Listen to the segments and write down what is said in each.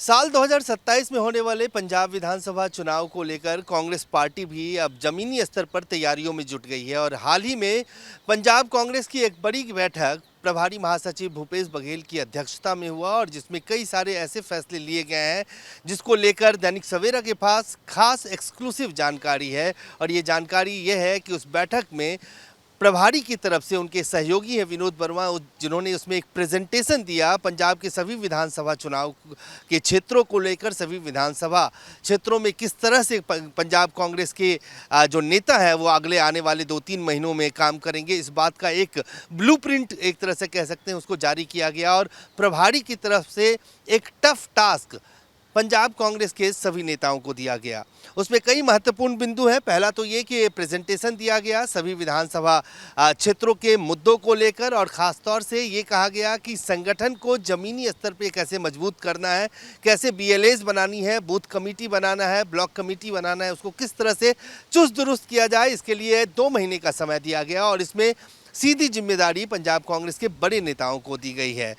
साल 2027 में होने वाले पंजाब विधानसभा चुनाव को लेकर कांग्रेस पार्टी भी अब जमीनी स्तर पर तैयारियों में जुट गई है और हाल ही में पंजाब कांग्रेस की एक बड़ी बैठक प्रभारी महासचिव भूपेश बघेल की अध्यक्षता में हुआ और जिसमें कई सारे ऐसे फैसले लिए गए हैं जिसको लेकर दैनिक सवेरा के पास खास एक्सक्लूसिव जानकारी है। और ये जानकारी ये है कि उस बैठक में प्रभारी की तरफ से उनके सहयोगी हैं विनोद वर्मा, जिन्होंने उसमें एक प्रेजेंटेशन दिया पंजाब के सभी विधानसभा चुनाव के क्षेत्रों को लेकर। सभी विधानसभा क्षेत्रों में किस तरह से पंजाब कांग्रेस के जो नेता हैं वो अगले आने वाले 2-3 महीनों में काम करेंगे, इस बात का एक ब्लूप्रिंट एक तरह से कह सकते हैं उसको जारी किया गया। और प्रभारी की तरफ से एक टफ टास्क पंजाब कांग्रेस के सभी नेताओं को दिया गया। उसमें कई महत्वपूर्ण बिंदु हैं। पहला तो ये कि प्रेजेंटेशन दिया गया सभी विधानसभा क्षेत्रों के मुद्दों को लेकर और ख़ास तौर से ये कहा गया कि संगठन को ज़मीनी स्तर पे कैसे मजबूत करना है, कैसे बीएलएस बनानी है, बूथ कमेटी बनाना है, ब्लॉक कमेटी बनाना है, उसको किस तरह से चुस्त दुरुस्त किया जाए, इसके लिए 2 महीने का समय दिया गया और इसमें सीधी जिम्मेदारी पंजाब कांग्रेस के बड़े नेताओं को दी गई है।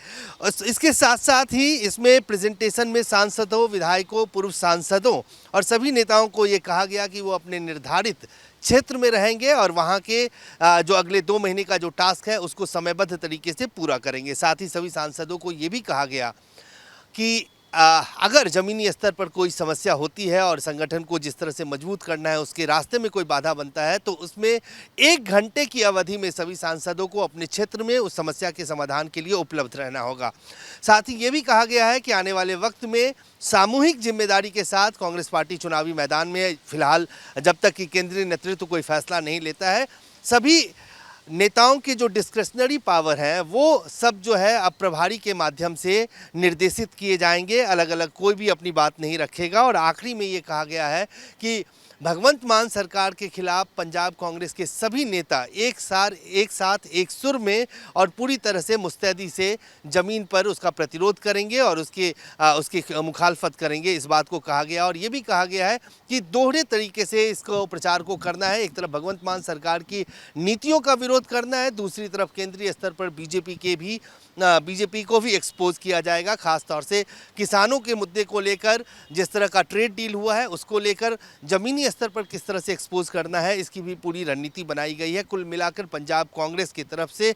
इसके साथ साथ ही इसमें प्रेजेंटेशन में सांसदों, विधायकों, पूर्व सांसदों और सभी नेताओं को ये कहा गया कि वो अपने निर्धारित क्षेत्र में रहेंगे और वहाँ के जो अगले 2 महीने का जो टास्क है उसको समयबद्ध तरीके से पूरा करेंगे। साथ ही सभी सांसदों को ये भी कहा गया कि अगर ज़मीनी स्तर पर कोई समस्या होती है और संगठन को जिस तरह से मजबूत करना है उसके रास्ते में कोई बाधा बनता है तो उसमें 1 घंटे की अवधि में सभी सांसदों को अपने क्षेत्र में उस समस्या के समाधान के लिए उपलब्ध रहना होगा। साथ ही ये भी कहा गया है कि आने वाले वक्त में सामूहिक जिम्मेदारी के साथ कांग्रेस पार्टी चुनावी मैदान में फिलहाल जब तक कि केंद्रीय नेतृत्व कोई फैसला नहीं लेता है, सभी नेताओं के जो डिस्क्रिशनरी पावर हैं वो सब जो है अब प्रभारी के माध्यम से निर्देशित किए जाएंगे। अलग अलग कोई भी अपनी बात नहीं रखेगा। और आखिरी में ये कहा गया है कि भगवंत मान सरकार के खिलाफ पंजाब कांग्रेस के सभी नेता एक साथ एक सुर में और पूरी तरह से मुस्तैदी से ज़मीन पर उसका प्रतिरोध करेंगे और उसकी मुखालफत करेंगे, इस बात को कहा गया। और ये भी कहा गया है कि दोहरे तरीके से इसको प्रचार को करना है। एक तरफ भगवंत मान सरकार की नीतियों का विरोध करना है, दूसरी तरफ केंद्रीय स्तर पर बीजेपी को भी एक्सपोज किया जाएगा। खास तौर से किसानों के मुद्दे को लेकर, जिस तरह का ट्रेड डील हुआ है उसको लेकर ज़मीनी स्तर पर किस तरह से एक्सपोज करना है, इसकी भी पूरी रणनीति बनाई गई है। कुल मिलाकर पंजाब कांग्रेस की तरफ से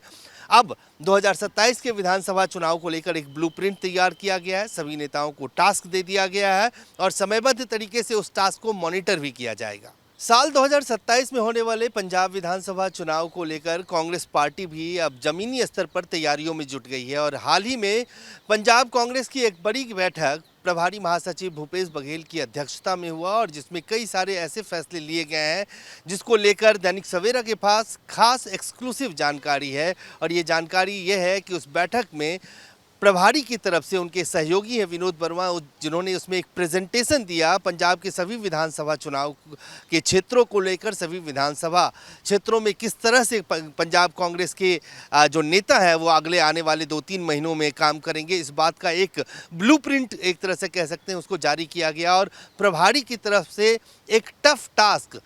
अब 2027 के विधानसभा चुनाव को लेकर एक ब्लूप्रिंट तैयार किया गया है। सभी नेताओं को टास्क दे दिया गया है और समयबद्ध तरीके से उस टास्क को मॉनिटर भी किया जाएगा। साल 2027 में होने वाले पंजाब विधानसभा चुनाव को लेकर कांग्रेस पार्टी भी अब जमीनी स्तर पर तैयारियों में जुट गई है और हाल ही में पंजाब कांग्रेस की एक बड़ी बैठक प्रभारी महासचिव भूपेश बघेल की अध्यक्षता में हुआ और जिसमें कई सारे ऐसे फैसले लिए गए हैं जिसको लेकर दैनिक सवेरा के पास खास एक्सक्लूसिव जानकारी है। और ये जानकारी ये है कि उस बैठक में प्रभारी की तरफ से उनके सहयोगी हैं विनोद वर्मा, जिन्होंने उसमें एक प्रेजेंटेशन दिया पंजाब के सभी विधानसभा चुनाव के क्षेत्रों को लेकर। सभी विधानसभा क्षेत्रों में किस तरह से पंजाब कांग्रेस के जो नेता हैं वो अगले आने वाले 2-3 महीनों में काम करेंगे, इस बात का एक ब्लूप्रिंट एक तरह से कह सकते हैं उसको जारी किया गया। और प्रभारी की तरफ से एक टफ टास्क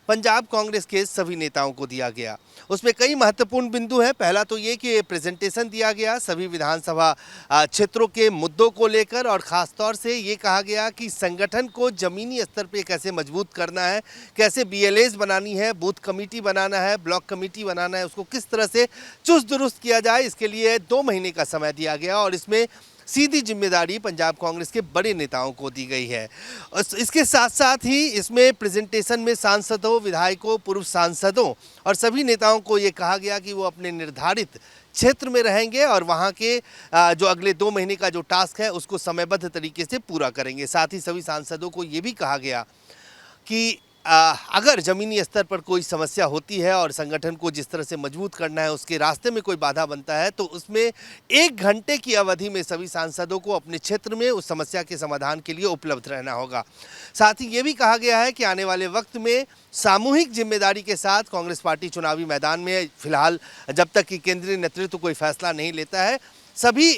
पंजाब कांग्रेस के सभी नेताओं को दिया गया। उसमें कई महत्वपूर्ण बिंदु हैं। पहला तो ये कि प्रेजेंटेशन दिया गया सभी विधानसभा क्षेत्रों के मुद्दों को लेकर और ख़ास तौर से ये कहा गया कि संगठन को ज़मीनी स्तर पे कैसे मजबूत करना है, कैसे बीएलएस बनानी है, बूथ कमेटी बनाना है, ब्लॉक कमेटी बनाना है, उसको किस तरह से चुस्त दुरुस्त किया जाए, इसके लिए 2 महीने का समय दिया गया और इसमें सीधी जिम्मेदारी पंजाब कांग्रेस के बड़े नेताओं को दी गई है। इसके साथ साथ ही इसमें प्रेजेंटेशन में सांसदों, विधायकों, पूर्व सांसदों और सभी नेताओं को ये कहा गया कि वो अपने निर्धारित क्षेत्र में रहेंगे और वहाँ के जो अगले 2 महीने का जो टास्क है उसको समयबद्ध तरीके से पूरा करेंगे। साथ ही सभी सांसदों को ये भी कहा गया कि अगर ज़मीनी स्तर पर कोई समस्या होती है और संगठन को जिस तरह से मजबूत करना है उसके रास्ते में कोई बाधा बनता है तो उसमें 1 घंटे की अवधि में सभी सांसदों को अपने क्षेत्र में उस समस्या के समाधान के लिए उपलब्ध रहना होगा। साथ ही ये भी कहा गया है कि आने वाले वक्त में सामूहिक जिम्मेदारी के साथ कांग्रेस पार्टी चुनावी मैदान में फिलहाल जब तक कि केंद्रीय नेतृत्व कोई फैसला नहीं लेता है, सभी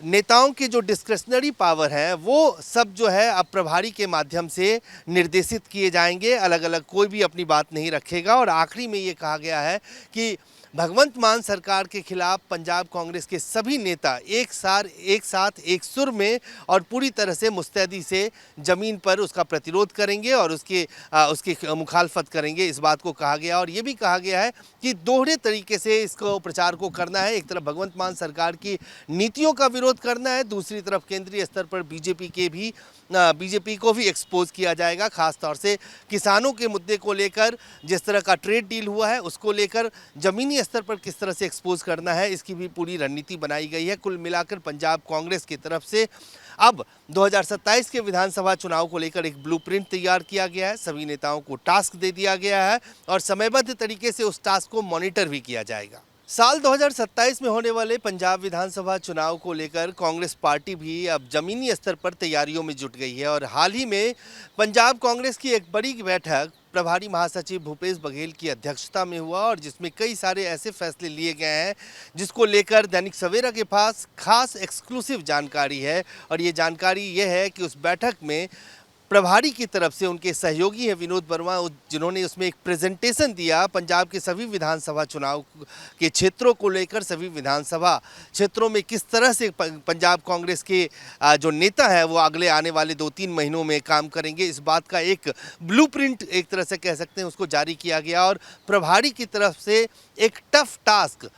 नेताओं के जो डिस्क्रिशनरी पावर हैं वो सब जो है अब प्रभारी के माध्यम से निर्देशित किए जाएंगे। अलग अलग कोई भी अपनी बात नहीं रखेगा। और आखिरी में ये कहा गया है कि भगवंत मान सरकार के खिलाफ पंजाब कांग्रेस के सभी नेता एक साथ एक सुर में और पूरी तरह से मुस्तैदी से जमीन पर उसका प्रतिरोध करेंगे और उसकी मुखालफत करेंगे। इस बात को कहा गया और ये भी कहा गया है कि दोहरे तरीके से इसको प्रचार को करना है। एक तरफ भगवंत मान सरकार की नीतियों का विरोध करना है, दूसरी तरफ केंद्रीय स्तर पर बीजेपी को भी एक्सपोज किया जाएगा। खास तौर से किसानों के मुद्दे को लेकर, जिस तरह का ट्रेड डील हुआ है उसको लेकर जमीनी स्तर पर किस तरह से एक्सपोज करना है, इसकी भी पूरी रणनीति बनाई गई है। कुल मिलाकर पंजाब कांग्रेस की तरफ से अब 2027 के विधानसभा चुनाव को लेकर एक ब्लूप्रिंट तैयार किया गया है। सभी नेताओं को टास्क दे दिया गया है और समयबद्ध तरीके से उस टास्क को मॉनिटर भी किया जाएगा। साल 2027 में होने वाले पंजाब विधानसभा चुनाव को लेकर कांग्रेस पार्टी भी अब जमीनी स्तर पर तैयारियों में जुट गई है और हाल ही में पंजाब कांग्रेस की एक बड़ी बैठक प्रभारी महासचिव भूपेश बघेल की अध्यक्षता में हुआ और जिसमें कई सारे ऐसे फैसले लिए गए हैं जिसको लेकर दैनिक सवेरा के पास खास एक्सक्लूसिव जानकारी है। और ये जानकारी ये है कि उस बैठक में प्रभारी की तरफ से उनके सहयोगी हैं विनोद वर्मा, जिन्होंने उसमें एक प्रेजेंटेशन दिया पंजाब के सभी विधानसभा चुनाव के क्षेत्रों को लेकर, सभी विधानसभा क्षेत्रों में किस तरह से पंजाब कांग्रेस के जो नेता है वो अगले आने वाले 2-3 महीनों में काम करेंगे। इस बात का एक ब्लूप्रिंट एक तरह से कह सकते हैं उसको जारी किया गया और प्रभारी की तरफ से एक टफ टास्क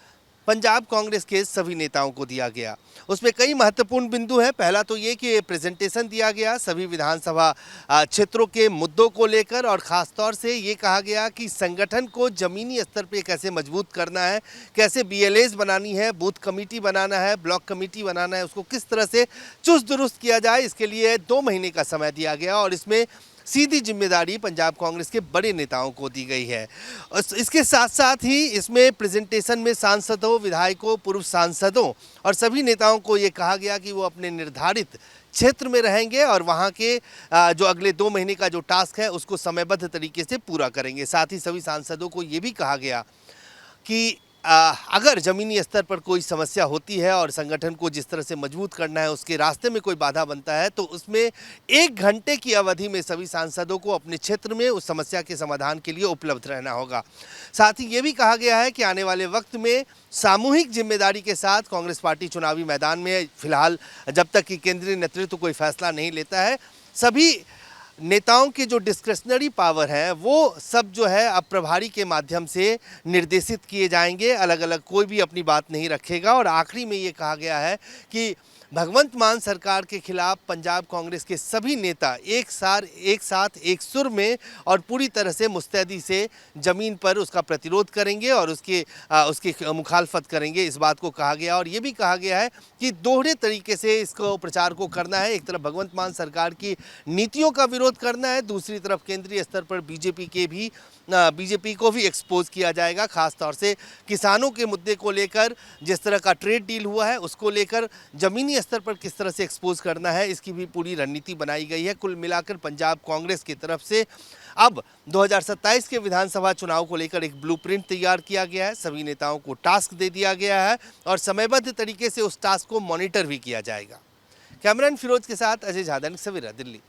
पंजाब कांग्रेस के सभी नेताओं को दिया गया। उसमें कई महत्वपूर्ण बिंदु हैं। पहला तो ये कि प्रेजेंटेशन दिया गया सभी विधानसभा क्षेत्रों के मुद्दों को लेकर और ख़ास तौर से ये कहा गया कि संगठन को ज़मीनी स्तर पे कैसे मजबूत करना है, कैसे BLAs बनानी है, बूथ कमेटी बनाना है, ब्लॉक कमेटी बनाना है, उसको किस तरह से चुस्त दुरुस्त किया जाए, इसके लिए 2 महीने का समय दिया गया और इसमें सीधी जिम्मेदारी पंजाब कांग्रेस के बड़े नेताओं को दी गई है। इसके साथ साथ ही इसमें प्रेजेंटेशन में सांसदों, विधायकों, पूर्व सांसदों और सभी नेताओं को ये कहा गया कि वो अपने निर्धारित क्षेत्र में रहेंगे और वहाँ के जो अगले 2 महीने का जो टास्क है उसको समयबद्ध तरीके से पूरा करेंगे। साथ ही सभी सांसदों को ये भी कहा गया कि अगर ज़मीनी स्तर पर कोई समस्या होती है और संगठन को जिस तरह से मजबूत करना है उसके रास्ते में कोई बाधा बनता है तो उसमें 1 घंटे की अवधि में सभी सांसदों को अपने क्षेत्र में उस समस्या के समाधान के लिए उपलब्ध रहना होगा। साथ ही ये भी कहा गया है कि आने वाले वक्त में सामूहिक जिम्मेदारी के साथ कांग्रेस पार्टी चुनावी मैदान में फिलहाल जब तक कि केंद्रीय नेतृत्व कोई फैसला नहीं लेता है, सभी नेताओं के जो डिस्क्रिशनरी पावर है वो सब जो है अब प्रभारी के माध्यम से निर्देशित किए जाएंगे। अलग अलग कोई भी अपनी बात नहीं रखेगा। और आखिरी में ये कहा गया है कि भगवंत मान सरकार के खिलाफ पंजाब कांग्रेस के सभी नेता एक साथ एक सुर में और पूरी तरह से मुस्तैदी से जमीन पर उसका प्रतिरोध करेंगे और उसकी मुखालफत करेंगे। इस बात को कहा गया और ये भी कहा गया है कि दोहरे तरीके से इसको प्रचार को करना है। एक तरफ भगवंत मान सरकार की नीतियों का विरोध करना है, दूसरी तरफ केंद्रीय स्तर पर बीजेपी को भी एक्सपोज किया जाएगा। खास तौर से किसानों के मुद्दे को लेकर, जिस तरह का ट्रेड डील हुआ है उसको लेकर जमीनी स्तर पर किस तरह से एक्सपोज करना है, इसकी भी पूरी रणनीति बनाई गई है। कुल मिलाकर पंजाब कांग्रेस की तरफ से अब 2027 के विधानसभा चुनाव को लेकर एक ब्लूप्रिंट तैयार किया गया है। सभी नेताओं को टास्क दे दिया गया है और समयबद्ध तरीके से उस टास्क को मॉनिटर भी किया जाएगा। कैमरामैन फिरोज के साथ अजय झा, दैनिक सवेरा, दिल्ली।